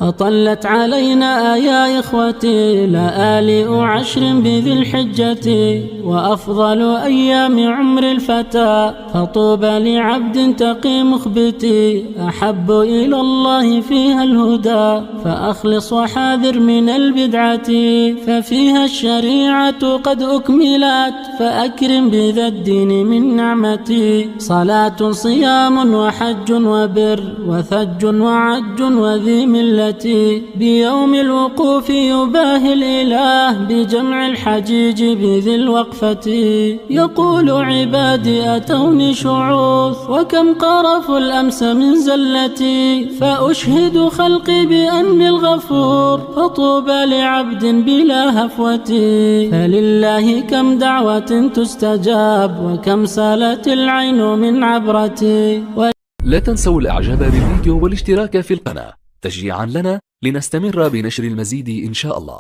أطلت علينا يا إخوتي لآلئ عشر بذي الحجة، وأفضل أيام عمر الفتى، فطوبى لعبد تقي مخبتي، أحب إلى الله فيها الهدى، فأخلص وحاذر من البدعة، ففيها الشريعة قد أكملت، فأكرم بذا الدين من نعمتي، صلاة صيام وحج وبر وثج وعج وذي ملة، بيوم الوقوف يباهي الإله بجمع الحجيج بذي الوقفة، يقول عبادي أتوني شعوث وكم قرفوا الأمس من زلتي، فأشهد خلقي بأني الغفور، فطوبى لعبد بلا هفوة، فلله كم دعوة تستجاب وكم سالت العين من عبرتي. لا تنسوا الإعجاب بالفيديو والاشتراك في القناة تشجيعا لنا لنستمر بنشر المزيد إن شاء الله.